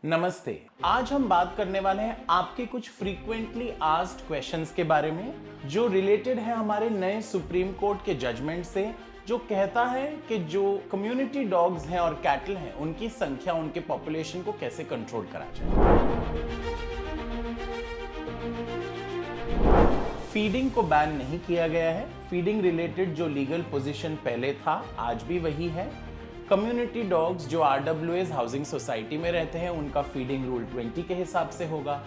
नमस्ते। आज हम बात करने वाले हैं आपके कुछ फ्रीक्वेंटली आस्क्ड क्वेश्चंस के बारे में जो रिलेटेड है हमारे नए सुप्रीम कोर्ट के जजमेंट से, जो कहता है कि जो कम्युनिटी डॉग्स हैं और कैटल हैं उनकी संख्या, उनके पॉपुलेशन को कैसे कंट्रोल करा जाए। फीडिंग को बैन नहीं किया गया है। फीडिंग रिलेटेड जो लीगल पोजीशन पहले था आज भी वही है। कम्युनिटी डॉग्स जो RWAs हाउसिंग सोसाइटी में रहते हैं उनका फीडिंग रूल 20 के हिसाब से होगा।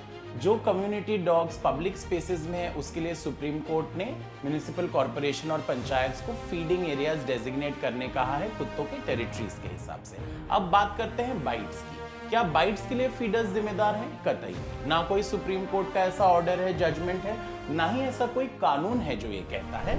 जो कम्युनिटी डॉग्स पब्लिक स्पेसेस में है उसके लिए सुप्रीम कोर्ट ने म्युनिसिपल कॉर्पोरेशन और पंचायत को फीडिंग एरियाज डेजिग्नेट करने कहा है कुत्तों के टेरिटरीज के हिसाब से। अब बात करते हैं बाइट्स की। क्या बाइट्स के लिए फीडर्स जिम्मेदार हैं? कतई ना कोई सुप्रीम कोर्ट का ऐसा ऑर्डर है, जजमेंट है, ना ही ऐसा कोई कानून है जो ये कहता है।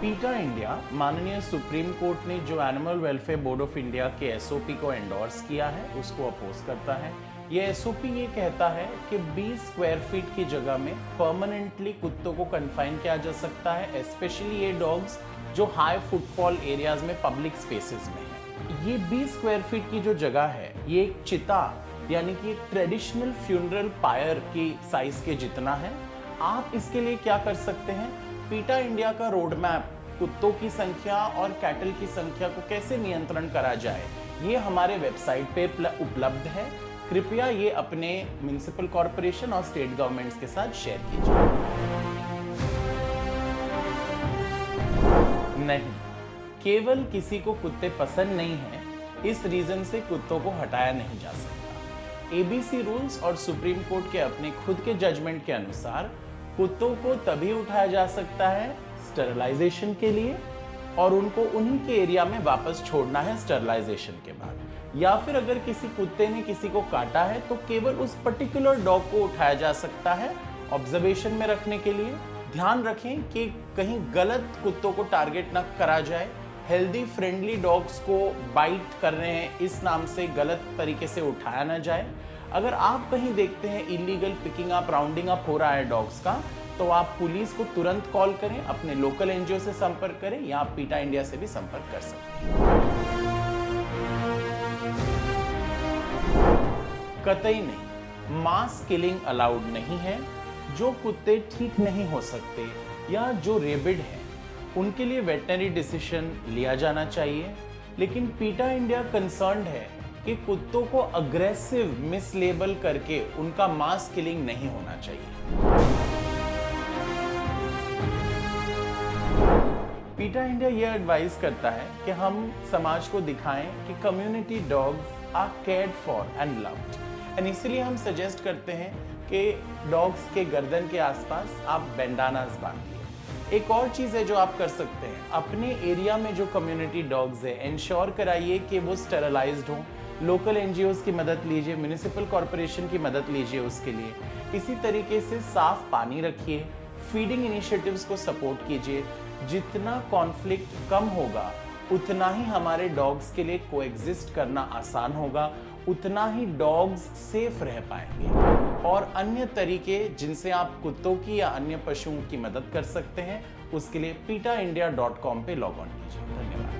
पीटा इंडिया, माननीय सुप्रीम कोर्ट ने जो animal welfare board of India के SOP को एंडोर्स किया है उसको अपोज करता है। ये SOP ये कहता है कि 20 स्क्वायर फीट की जगह में परमानेंटली कुत्तों को कन्फाइन किया जा सकता है, स्पेशली ये डॉग्स जो हाई फुटफॉल एरियाज में पब्लिक स्पेसेस में है। ये 20 स्क्वायर फीट की जो जगह है ये एक चिता यानी कि ट्रेडिशनल फ्यूनरल पायर की साइज के जितना है। आप इसके लिए क्या कर सकते हैं? पीटा इंडिया का रोड मैप कुत्तों की संख्या और कैटल की संख्या को कैसे नियंत्रण करा जाए ये हमारे वेबसाइट पे उपलब्ध है। कृपया ये अपने म्युनिसिपल कॉर्पोरेशन और स्टेट गवर्नमेंट्स के साथ शेयर कीजिए। नहीं, केवल किसी को कुत्ते पसंद नहीं है इस रीजन से कुत्तों को हटाया नहीं जा सकता। ABC रूल्स और सुप्रीम कोर्ट के अपने खुद के जजमेंट के अनुसार कुत्तों को तभी उठाया जा सकता है स्टरलाइजेशन के लिए, और उनको उन्हीं के एरिया में वापस छोड़ना है स्टरलाइजेशन के बाद। या फिर अगर किसी कुत्ते ने किसी को काटा है तो केवल उस पर्टिकुलर डॉग को उठाया जा सकता है ऑब्जर्वेशन में रखने के लिए। ध्यान रखें कि कहीं गलत कुत्तों को टारगेट न करा जाए। हेल्दी फ्रेंडली डॉग्स को बाइट कर रहे हैं इस नाम से गलत तरीके से उठाया ना जाए। अगर आप कहीं देखते हैं illegal picking up, rounding up हो रहा है डॉग्स का, तो आप पुलिस को तुरंत कॉल करें, अपने लोकल NGO से संपर्क करें या आप पीटा इंडिया से भी संपर्क कर सकते हैं। कतई नहीं, मास किलिंग अलाउड नहीं है। जो कुत्ते ठीक नहीं हो सकते या जो रेबिड हैं उनके लिए वेटनरी डिसीजन लिया जाना चाहिए। लेकिन पीटा इंडिया कंसर्न्ड है कि कुत्तों को अग्रेसिव मिसलेबल करके उनका मास किलिंग नहीं होना चाहिए। पीटा इंडिया ये एडवाइस करता है कि हम समाज को दिखाएं कि community dogs are cared for and loved, and इसलिए हम सजेस्ट करते हैं कि डॉग्स के गर्दन के आसपास आप बैंडानास बांधिए। एक और चीज़ है जो आप कर सकते हैं, अपने एरिया में जो कम्युनिटी डॉग्स है इंश्योर कराइए कि वो स्टेरलाइज्ड हों। लोकल NGOs की मदद लीजिए, म्युनिसिपल कॉर्पोरेशन की मदद लीजिए उसके लिए। इसी तरीके से साफ पानी रखिए, फीडिंग इनिशिएटिव्स को सपोर्ट कीजिए। जितना कॉन्फ्लिक्ट कम होगा उतना ही हमारे डॉग्स के लिए कोएग्जिस्ट करना आसान होगा, उतना ही डॉग्स सेफ रह पाएंगे। और अन्य तरीके जिनसे आप कुत्तों की या अन्य पशुओं की मदद कर सकते हैं उसके लिए pitaindia.com पे लॉग ऑन कीजिए। धन्यवाद।